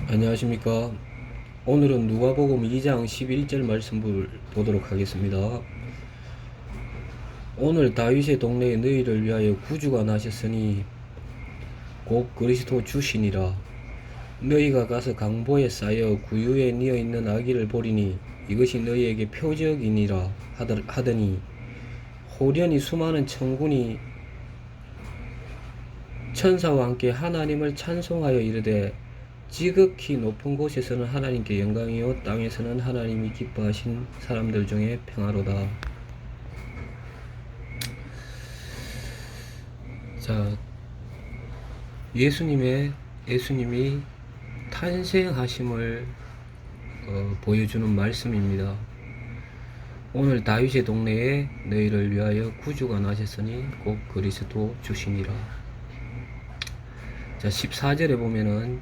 안녕하십니까. 오늘은 누가복음 2장 11절 말씀을 보도록 하겠습니다. 오늘 다윗의 동네에 너희를 위하여 구주가 나셨으니 곧 그리스도 주시니라. 너희가 가서 강보에 쌓여 구유에 뉘어 있는 아기를 보리니 이것이 너희에게 표적이니라 하더니 호련히 수많은 천군이 천사와 함께 하나님을 찬송하여 이르되 지극히 높은 곳에서는 하나님께 영광이요 땅에서는 하나님이 기뻐하신 사람들 중에 평화로다. 자, 예수님이 탄생하심을 보여주는 말씀입니다. 오늘 다윗의 동네에 너희를 위하여 구주가 나셨으니 곧 그리스도 주시니라. 자, 14절에 보면은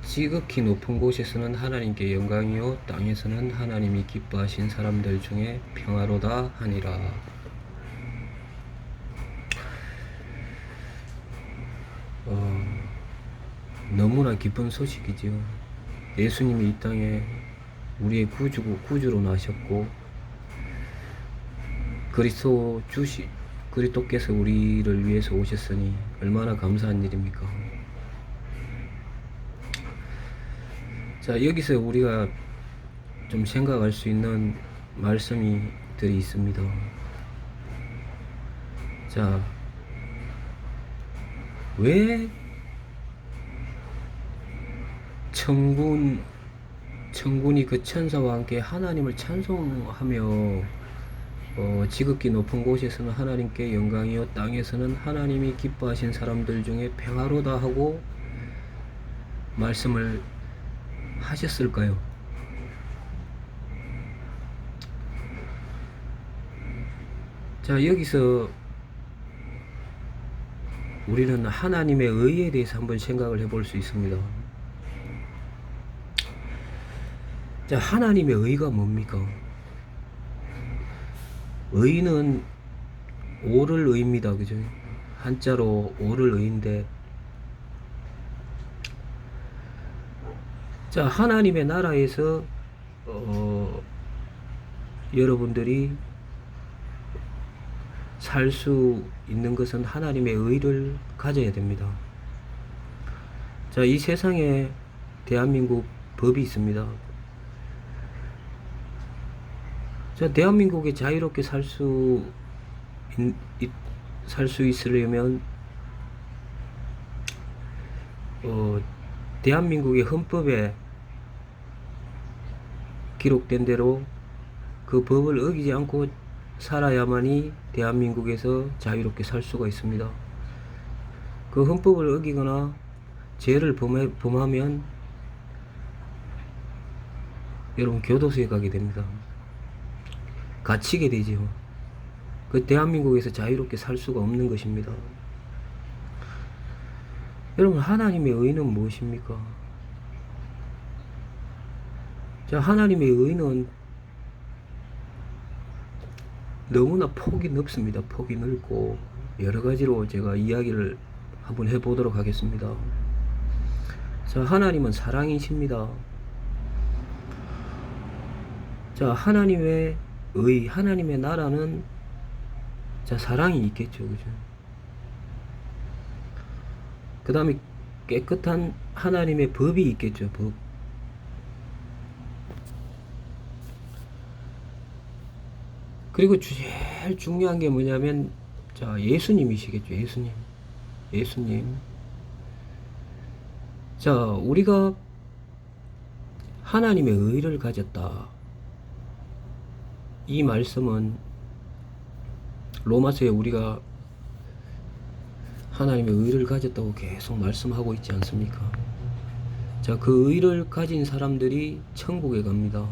지극히 높은 곳에서는 하나님께 영광이요 땅에서는 하나님이 기뻐하신 사람들 중에 평화로다 하니라. 너무나 기쁜 소식이지요. 예수님이 이 땅에 우리의 구주로 나셨고 그리스도께서 우리를 위해서 오셨으니 얼마나 감사한 일입니까? 자, 여기서 우리가 좀 생각할 수 있는 말씀들이 있습니다. 자, 왜 천군이 그 천사와 함께 하나님을 찬송하며 지극히 높은 곳에서는 하나님께 영광이요 땅에서는 하나님이 기뻐하신 사람들 중에 평화로다 하고 말씀을 하셨을까요? 자, 여기서 우리는 하나님의 의에 대해서 한번 생각을 해볼 수 있습니다. 자, 하나님의 의가 뭡니까? 의는 옳을 의입니다. 그죠? 한자로 옳을 의인데, 자, 하나님의 나라에서 여러분들이 살 수 있는 것은 하나님의 의를 가져야 됩니다. 자, 이 세상에 대한민국 법이 있습니다. 자, 대한민국에 자유롭게 살 수 있으려면 대한민국의 헌법에 기록된 대로 그 법을 어기지 않고 살아야만이 대한민국에서 자유롭게 살 수가 있습니다. 그 헌법을 어기거나 죄를 범하면 여러분 교도소에 가게 됩니다. 갇히게 되죠. 그 대한민국에서 자유롭게 살 수가 없는 것입니다. 여러분, 하나님의 의는 무엇입니까? 자, 하나님의 의는 너무나 폭이 넓습니다. 폭이 넓고 여러 가지로 제가 이야기를 한번 해보도록 하겠습니다. 자, 하나님은 사랑이십니다. 자, 하나님의 의, 하나님의 나라는 자, 사랑이 있겠죠. 그죠? 그 다음에 깨끗한 하나님의 법이 있겠죠. 법. 그리고 제일 중요한 게 뭐냐면, 자, 예수님이시겠죠. 예수님. 자, 우리가 하나님의 의를 가졌다. 이 말씀은 로마서에 우리가 하나님의 의를 가졌다고 계속 말씀하고 있지 않습니까? 자, 그 의를 가진 사람들이 천국에 갑니다.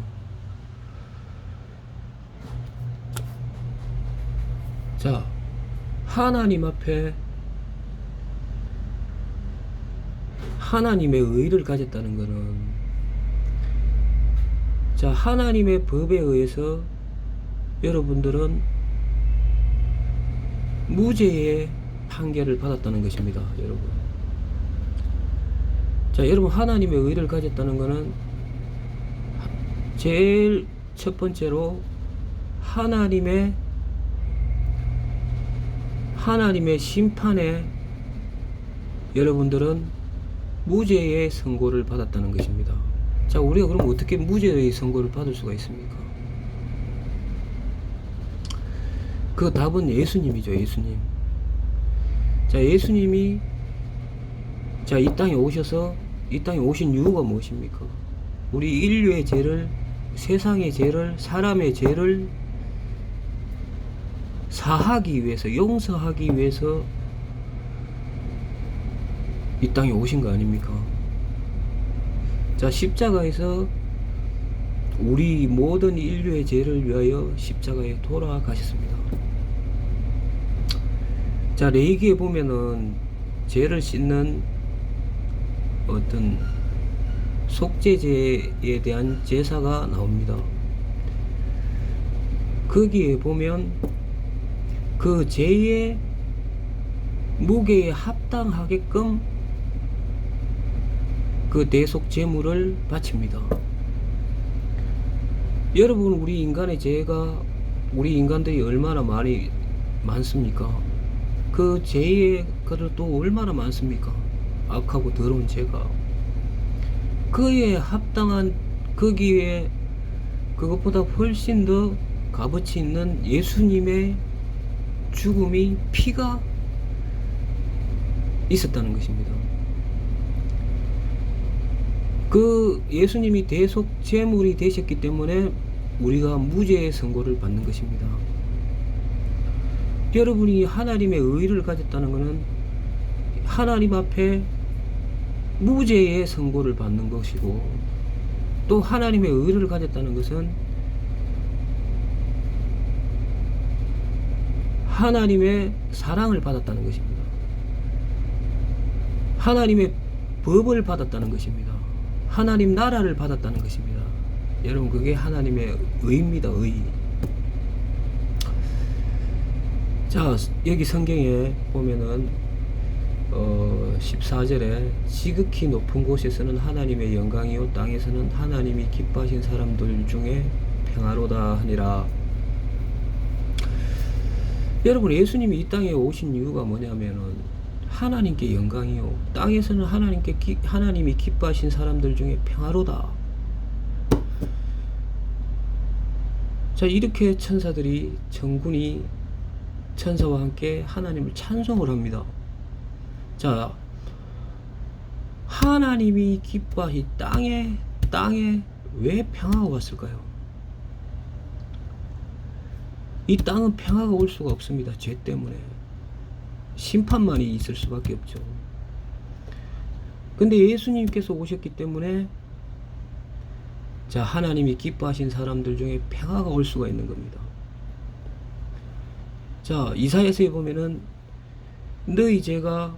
자, 하나님 앞에 하나님의 의를 가졌다는 것은, 자, 하나님의 법에 의해서 여러분들은 무죄의 판결을 받았다는 것입니다. 여러분, 자, 여러분, 하나님의 의를 가졌다는 것은 제일 첫 번째로 하나님의 심판에 여러분들은 무죄의 선고를 받았다는 것입니다. 자, 우리가 그럼 어떻게 무죄의 선고를 받을 수가 있습니까? 그 답은 예수님이죠. 예수님. 자, 예수님이 이 땅에 오셔서 이 땅에 오신 이유가 무엇입니까? 우리 인류의 죄를, 세상의 죄를, 사람의 죄를 사하기 위해서, 용서하기 위해서 이 땅에 오신 거 아닙니까? 자, 십자가에서 우리 모든 인류의 죄를 위하여 십자가에 돌아가셨습니다. 자, 레위기에 보면은 죄를 씻는 어떤 속죄제에 대한 제사가 나옵니다. 거기에 보면 그 죄의 무게에 합당하게끔 그 대속 제물을 바칩니다. 여러분, 우리 인간의 죄가, 우리 인간들이 얼마나 많습니까? 그 죄의 그릇도 얼마나 많습니까? 악하고 더러운 죄가. 그에 합당한, 거기에 그것보다 훨씬 더 값어치 있는 예수님의 죽음이, 피가 있었다는 것입니다. 그 예수님이 대속 제물이 되셨기 때문에 우리가 무죄의 선고를 받는 것입니다. 여러분이 하나님의 의를 가졌다는 것은 하나님 앞에 무죄의 선고를 받는 것이고, 또 하나님의 의를 가졌다는 것은 하나님의 사랑을 받았다는 것입니다. 하나님의 법을 받았다는 것입니다. 하나님 나라를 받았다는 것입니다. 여러분, 그게 하나님의 의입니다. 의. 자, 여기 성경에 보면은 14절에 지극히 높은 곳에서는 하나님의 영광이요 땅에서는 하나님이 기뻐하신 사람들 중에 평화로다 하니라. 여러분, 예수님이 이 땅에 오신 이유가 뭐냐면은 하나님께 영광이요 땅에서는 하나님이 기뻐하신 사람들 중에 평화로다. 자, 이렇게 천사들이, 천군이 천사와 함께 하나님을 찬송을 합니다. 자, 하나님이 기뻐하신 땅에 왜 평화가 왔을까요? 이 땅은 평화가 올 수가 없습니다. 죄 때문에. 심판만이 있을 수밖에 없죠. 근데 예수님께서 오셨기 때문에 자, 하나님이 기뻐하신 사람들 중에 평화가 올 수가 있는 겁니다. 자, 이사야서에 보면은 너희 죄가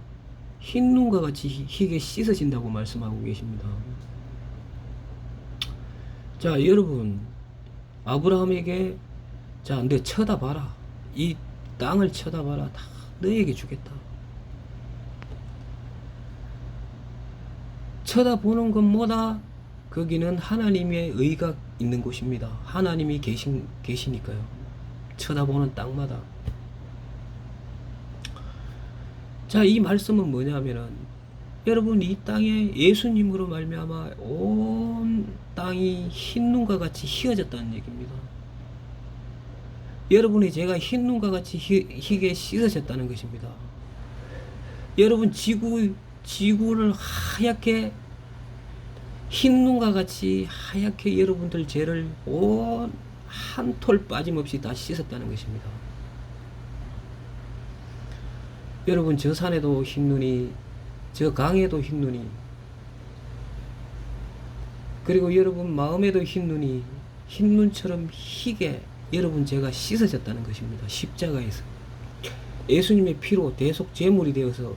흰 눈과 같이 희게 씻어진다고 말씀하고 계십니다. 자, 여러분, 아브라함에게 자, 너 쳐다봐라. 이 땅을 쳐다봐라. 다 너에게 주겠다. 쳐다보는 것보다 거기는 하나님의 의가 있는 곳입니다. 하나님이 계시니까요. 쳐다보는 땅마다. 자, 이 말씀은 뭐냐면은 여러분, 이 땅에 예수님으로 말미암아 온 땅이 흰 눈과 같이 휘어졌다는 얘기입니다. 여러분의 죄가 흰 눈과 같이 희게 씻어졌다는 것입니다. 여러분, 지구를 하얗게 흰 눈과 같이 하얗게 여러분들 죄를 온 한 톨 빠짐없이 다 씻었다는 것입니다. 여러분, 저 산에도 흰 눈이, 저 강에도 흰 눈이, 그리고 여러분 마음에도 흰 눈이, 흰 눈처럼 희게 여러분 죄가 씻어졌다는 것입니다. 십자가에서 예수님의 피로 대속 제물이 되어서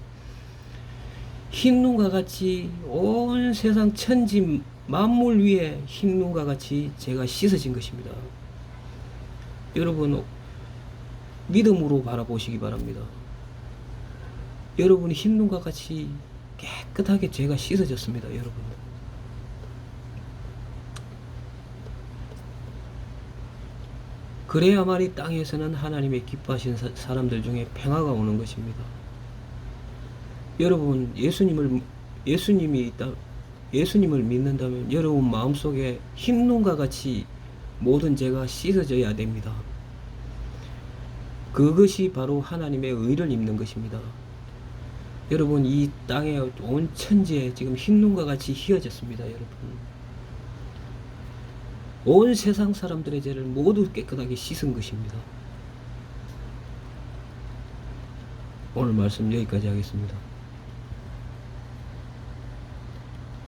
흰 눈과 같이 온 세상 천지 만물 위에 흰 눈과 같이 죄가 씻어진 것입니다. 여러분, 믿음으로 바라보시기 바랍니다. 여러분이 흰 눈과 같이 깨끗하게 죄가 씻어졌습니다, 여러분. 그래야만이 땅에서는 하나님의 기뻐하신 사람들 중에 평화가 오는 것입니다. 여러분, 예수님을 믿는다면 여러분 마음속에 흰눈과 같이 모든 죄가 씻어져야 됩니다. 그것이 바로 하나님의 의를 입는 것입니다. 여러분, 이 땅에 온 천지에 지금 흰눈과 같이 휘어졌습니다, 여러분. 온 세상 사람들의 죄를 모두 깨끗하게 씻은 것입니다. 오늘 말씀 여기까지 하겠습니다.